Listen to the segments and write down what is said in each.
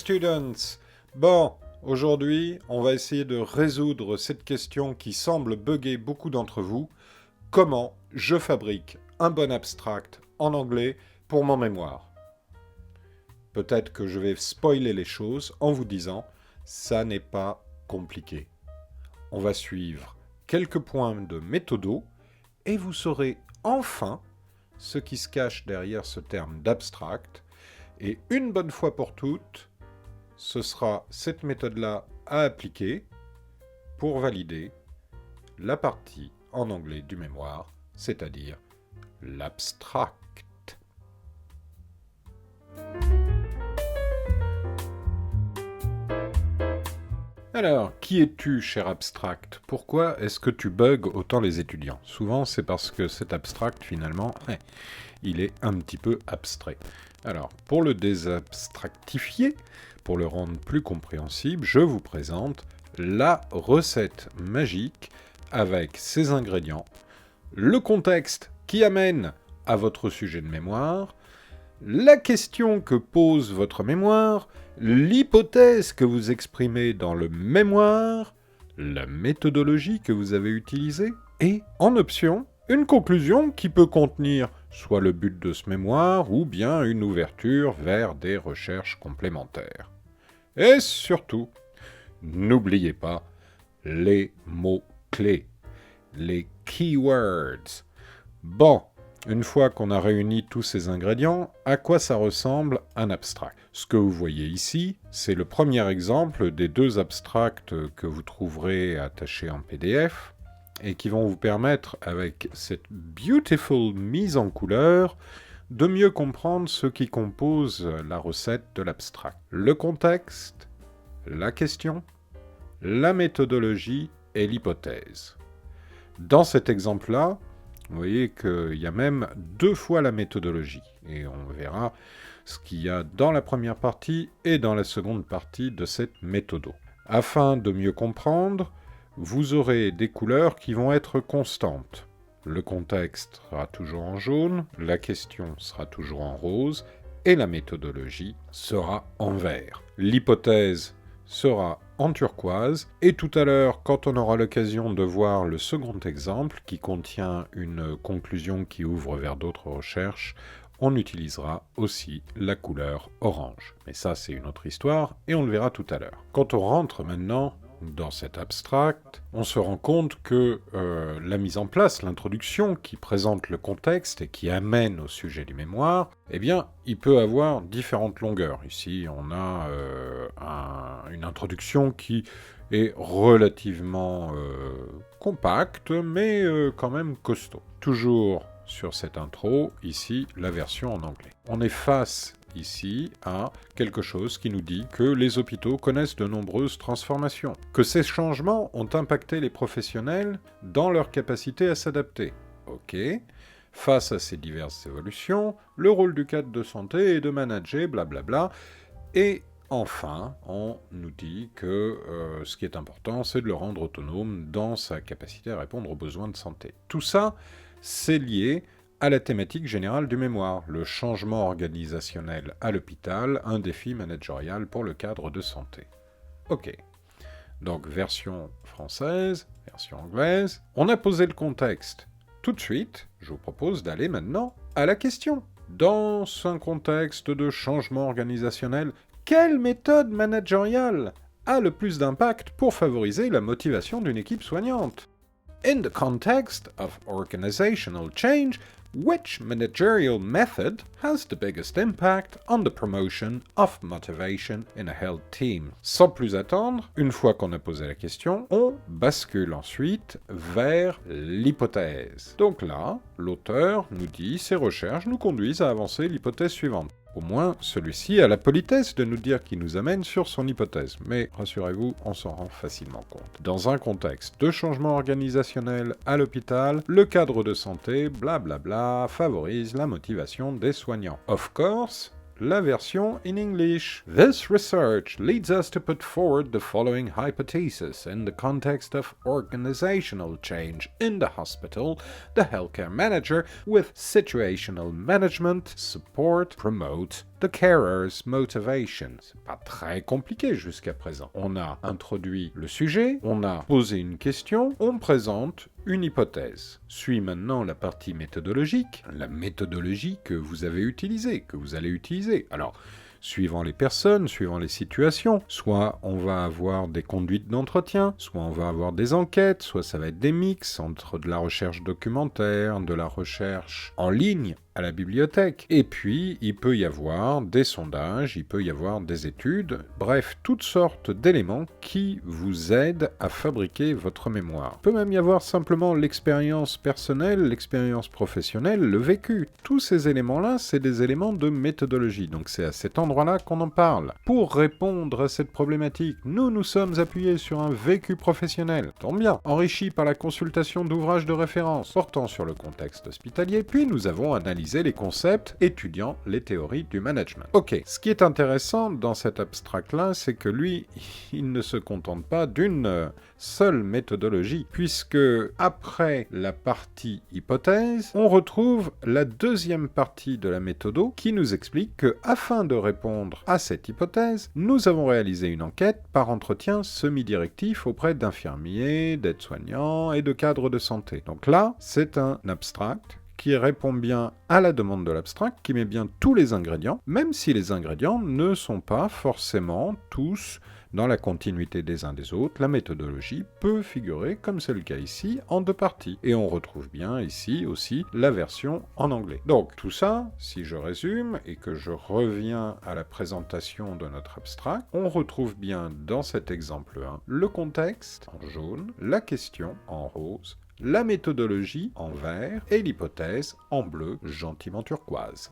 students! Bon, aujourd'hui, on va essayer de résoudre cette question qui semble bugger beaucoup d'entre vous. Comment je fabrique un bon abstract en anglais pour mon mémoire? Peut-être que je vais spoiler les choses en vous disant, ça n'est pas compliqué. On va suivre quelques points de méthodo et vous saurez enfin ce qui se cache derrière ce terme d'abstract. Et une bonne fois pour toutes, ce sera cette méthode-là à appliquer pour valider la partie en anglais du mémoire, c'est-à-dire l'abstract. Alors, qui es-tu, cher abstract? Pourquoi est-ce que tu bugs autant les étudiants? Souvent, c'est parce que cet abstract, finalement, il est un petit peu abstrait. Alors, pour le désabstractifier, pour le rendre plus compréhensible, je vous présente la recette magique avec ses ingrédients, le contexte qui amène à votre sujet de mémoire, la question que pose votre mémoire, l'hypothèse que vous exprimez dans le mémoire, la méthodologie que vous avez utilisée, et, en option, une conclusion qui peut contenir soit le but de ce mémoire, ou bien une ouverture vers des recherches complémentaires. Et surtout, n'oubliez pas les mots-clés, les keywords. Bon, une fois qu'on a réuni tous ces ingrédients, à quoi ça ressemble un abstract? Ce que vous voyez ici, c'est le premier exemple des deux abstracts que vous trouverez attachés en PDF et qui vont vous permettre, avec cette beautiful mise en couleur, de mieux comprendre ce qui compose la recette de l'abstract. Le contexte, la question, la méthodologie et l'hypothèse. Dans cet exemple-là, vous voyez qu'il y a même 2 fois la méthodologie. Et on verra ce qu'il y a dans la première partie et dans la seconde partie de cette méthodo. Afin de mieux comprendre, vous aurez des couleurs qui vont être constantes. Le contexte sera toujours en jaune, la question sera toujours en rose, et la méthodologie sera en vert. L'hypothèse sera en turquoise, et tout à l'heure, quand on aura l'occasion de voir le second exemple, qui contient une conclusion qui ouvre vers d'autres recherches, on utilisera aussi la couleur orange. Mais ça, c'est une autre histoire, et on le verra tout à l'heure. Quand on rentre maintenant dans cet abstract, on se rend compte que la mise en place, l'introduction qui présente le contexte et qui amène au sujet du mémoire, eh bien, il peut avoir différentes longueurs. Ici, on a une introduction qui est relativement compacte, mais quand même costaud. Toujours sur cette intro, ici, la version en anglais. On est face ici à quelque chose qui nous dit que les hôpitaux connaissent de nombreuses transformations, que ces changements ont impacté les professionnels dans leur capacité à s'adapter. Ok. Face à ces diverses évolutions, le rôle du cadre de santé est de manager, blablabla. Et enfin, on nous dit que ce qui est important, c'est de le rendre autonome dans sa capacité à répondre aux besoins de santé. Tout ça, c'est lié à la thématique générale du mémoire, le changement organisationnel à l'hôpital, un défi managérial pour le cadre de santé. Ok. Donc, version française, version anglaise. On a posé le contexte. Tout de suite, je vous propose d'aller maintenant à la question. Dans un contexte de changement organisationnel, quelle méthode managériale a le plus d'impact pour favoriser la motivation d'une équipe soignante? In the context of organizational change, which managerial method has the biggest impact on the promotion of motivation in a health team? Sans plus attendre, une fois qu'on a posé la question, on bascule ensuite vers l'hypothèse. Donc là, l'auteur nous dit « Ces recherches nous conduisent à avancer l'hypothèse suivante ». Au moins, celui-ci a la politesse de nous dire qu'il nous amène sur son hypothèse. Mais rassurez-vous, on s'en rend facilement compte. Dans un contexte de changement organisationnel à l'hôpital, le cadre de santé, blablabla, favorise la motivation des soignants. Of course, la version in English. This research leads us to put forward the following hypothesis in the context of organizational change in the hospital. The healthcare manager, with situational management, support, promote the carer's motivation. C'est pas très compliqué jusqu'à présent. On a introduit le sujet, on a posé une question, on présente une hypothèse. Suit maintenant la partie méthodologique, la méthodologie que vous avez utilisée, que vous allez utiliser. Alors, suivant les personnes, suivant les situations, soit on va avoir des conduites d'entretien, soit on va avoir des enquêtes, soit ça va être des mix entre de la recherche documentaire, de la recherche en ligne, à la bibliothèque. Et puis, il peut y avoir des sondages, il peut y avoir des études, bref, toutes sortes d'éléments qui vous aident à fabriquer votre mémoire. Il peut même y avoir simplement l'expérience personnelle, l'expérience professionnelle, le vécu. Tous ces éléments-là, c'est des éléments de méthodologie, donc c'est à cet endroit-là qu'on en parle. Pour répondre à cette problématique, nous sommes appuyés sur un vécu professionnel, tombe bien, enrichi par la consultation d'ouvrages de référence portant sur le contexte hospitalier, puis nous avons analysé les concepts étudiant les théories du management. Ok, ce qui est intéressant dans cet abstract-là, c'est que lui, il ne se contente pas d'une seule méthodologie, puisque après la partie hypothèse, on retrouve la deuxième partie de la méthodo qui nous explique que, afin de répondre à cette hypothèse, nous avons réalisé une enquête par entretien semi-directif auprès d'infirmiers, d'aides-soignants et de cadres de santé. Donc là, c'est un abstract qui répond bien à la demande de l'abstract, qui met bien tous les ingrédients, même si les ingrédients ne sont pas forcément tous dans la continuité des uns des autres. La méthodologie peut figurer, comme c'est le cas ici, en deux parties. Et on retrouve bien ici aussi la version en anglais. Donc tout ça, si je résume et que je reviens à la présentation de notre abstract, on retrouve bien dans cet exemple 1 le contexte en jaune, la question en rose, la méthodologie en vert et l'hypothèse en bleu, gentiment turquoise.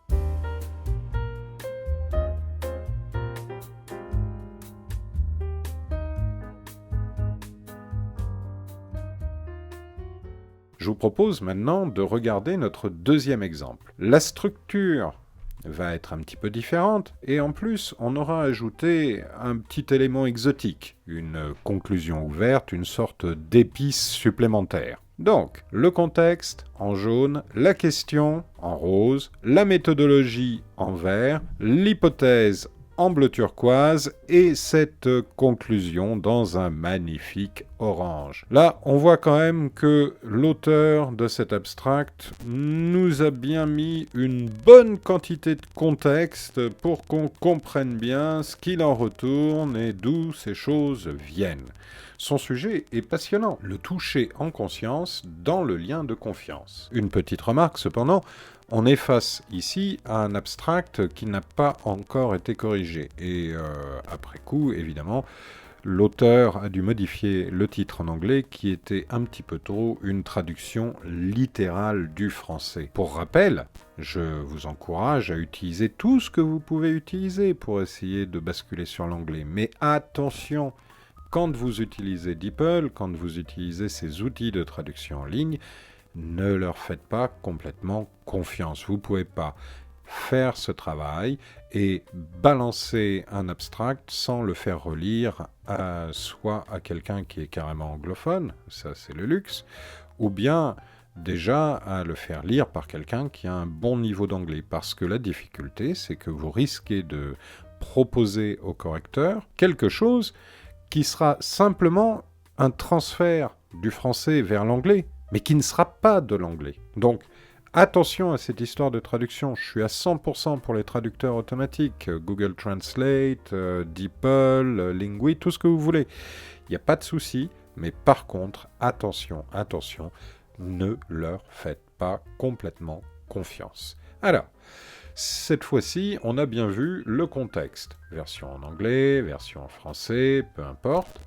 Je vous propose maintenant de regarder notre deuxième exemple. La structure va être un petit peu différente, et en plus, on aura ajouté un petit élément exotique, une conclusion ouverte, une sorte d'épice supplémentaire. Donc, le contexte en jaune, la question en rose, la méthodologie en vert, l'hypothèse en bleu turquoise et cette conclusion dans un magnifique orange. Là, on voit quand même que l'auteur de cet abstract nous a bien mis une bonne quantité de contexte pour qu'on comprenne bien ce qu'il en retourne et d'où ces choses viennent. Son sujet est passionnant, le toucher en conscience dans le lien de confiance. Une petite remarque cependant, on est face ici à un abstract qui n'a pas encore été corrigé. Et après coup, évidemment, l'auteur a dû modifier le titre en anglais qui était un petit peu trop une traduction littérale du français. Pour rappel, je vous encourage à utiliser tout ce que vous pouvez utiliser pour essayer de basculer sur l'anglais. Mais attention, quand vous utilisez DeepL, quand vous utilisez ces outils de traduction en ligne, ne leur faites pas complètement confiance. Vous ne pouvez pas faire ce travail et balancer un abstract sans le faire relire soit à quelqu'un qui est carrément anglophone, ça c'est le luxe, ou bien déjà à le faire lire par quelqu'un qui a un bon niveau d'anglais. Parce que la difficulté, c'est que vous risquez de proposer au correcteur quelque chose qui sera simplement un transfert du français vers l'anglais, mais qui ne sera pas de l'anglais. Donc, attention à cette histoire de traduction. Je suis à 100% pour les traducteurs automatiques, Google Translate, DeepL, Lingui, tout ce que vous voulez. Il n'y a pas de souci, mais par contre, attention, ne leur faites pas complètement confiance. Alors, cette fois-ci, on a bien vu le contexte. Version en anglais, version en français, peu importe.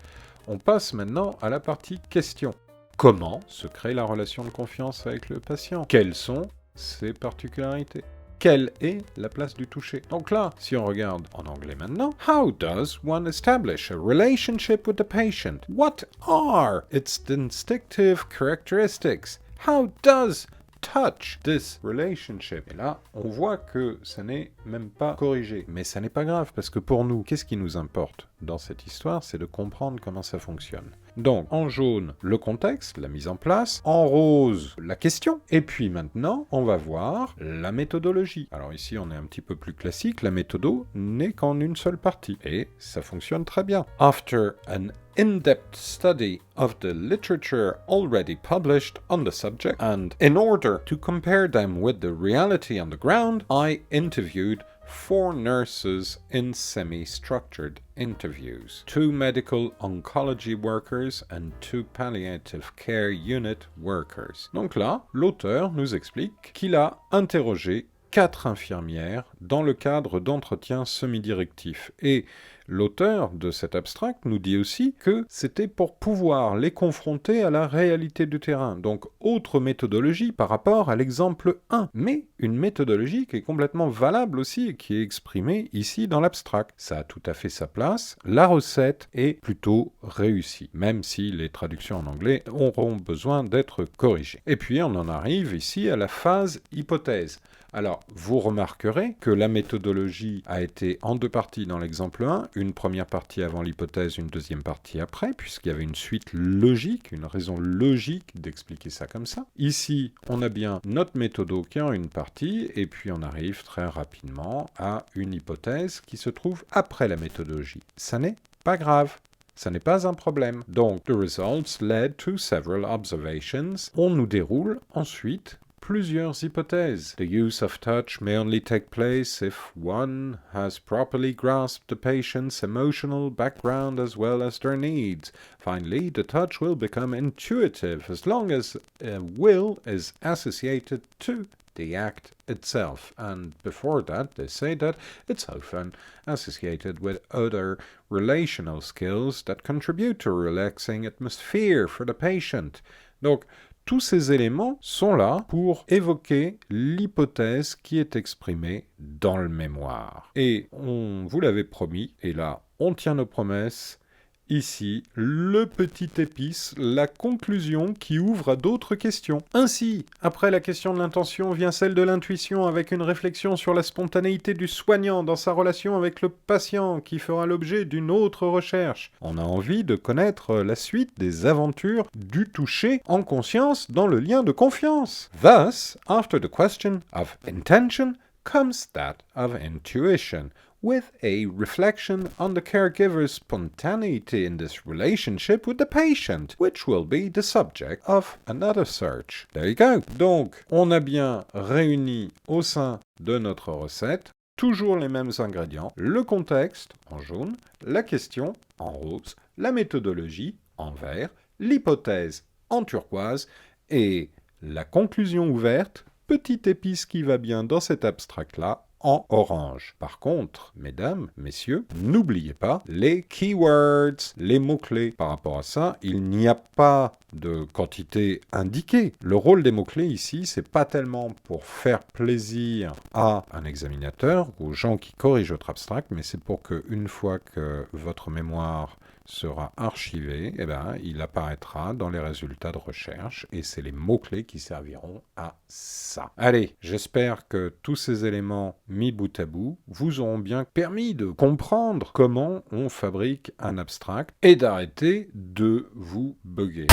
On passe maintenant à la partie question. Comment se crée la relation de confiance avec le patient? Quelles sont ses particularités? Quelle est la place du toucher? Donc là, si on regarde en anglais maintenant, how does one establish a relationship with the patient? What are its distinctive characteristics? How does touch this relationship? Et là, on voit que ça n'est même pas corrigé. Mais ça n'est pas grave, parce que pour nous, qu'est-ce qui nous importe dans cette histoire? C'est de comprendre comment ça fonctionne. Donc, en jaune, le contexte, la mise en place. En rose, la question. Et puis maintenant, on va voir la méthodologie. Alors ici, on est un petit peu plus classique. La méthodo n'est qu'en une seule partie. Et ça fonctionne très bien. After an in-depth study of the literature already published on the subject, and in order to compare them with the reality on the ground, I interviewed 4 nurses in semi-structured interviews, 2 medical oncology workers and 2 palliative care unit workers. Donc là, l'auteur nous explique qu'il a interrogé 4 infirmières dans le cadre d'entretiens semi-directifs. Et l'auteur de cet abstract nous dit aussi que c'était pour pouvoir les confronter à la réalité du terrain. Donc, autre méthodologie par rapport à l'exemple 1. Mais une méthodologie qui est complètement valable aussi et qui est exprimée ici dans l'abstract. Ça a tout à fait sa place. La recette est plutôt réussie, même si les traductions en anglais auront besoin d'être corrigées. Et puis, on en arrive ici à la phase hypothèse. Alors, vous remarquerez que la méthodologie a été en 2 parties dans l'exemple 1, une première partie avant l'hypothèse, une deuxième partie après, puisqu'il y avait une suite logique, une raison logique d'expliquer ça comme ça. Ici, on a bien notre méthodo qui est en une partie, et puis on arrive très rapidement à une hypothèse qui se trouve après la méthodologie. Ça n'est pas grave. Ça n'est pas un problème. Donc, the results led to several observations. On nous déroule ensuite plusieurs hypothèses. The use of touch may only take place if one has properly grasped the patient's emotional background as well as their needs. Finally, the touch will become intuitive as long as a will is associated to the act itself. And before that, they say that it's often associated with other relational skills that contribute to a relaxing atmosphere for the patient. Donc, tous ces éléments sont là pour évoquer l'hypothèse qui est exprimée dans le mémoire. Et on vous l'avait promis, et là, on tient nos promesses. Ici, le petit épice, la conclusion qui ouvre à d'autres questions. Ainsi, après la question de l'intention vient celle de l'intuition avec une réflexion sur la spontanéité du soignant dans sa relation avec le patient qui fera l'objet d'une autre recherche. On a envie de connaître la suite des aventures du toucher en conscience dans le lien de confiance. Thus, after the question of intention comes that of intuition, with a reflection on the caregiver's spontaneity in this relationship with the patient, which will be the subject of another search. There you go. Donc, on a bien réuni au sein de notre recette toujours les mêmes ingrédients, le contexte en jaune, la question en rose, la méthodologie en vert, l'hypothèse en turquoise et la conclusion ouverte, petite épice qui va bien dans cet abstract-là, en orange. Par contre, mesdames, messieurs, n'oubliez pas les keywords, les mots-clés. Par rapport à ça, il n'y a pas de quantité indiquée. Le rôle des mots-clés ici, c'est pas tellement pour faire plaisir à un examinateur ou aux gens qui corrigent votre abstract, mais c'est pour que une fois que votre mémoire sera archivé, eh ben, il apparaîtra dans les résultats de recherche et c'est les mots-clés qui serviront à ça. Allez, j'espère que tous ces éléments mis bout à bout vous auront bien permis de comprendre comment on fabrique un abstract et d'arrêter de vous bugger.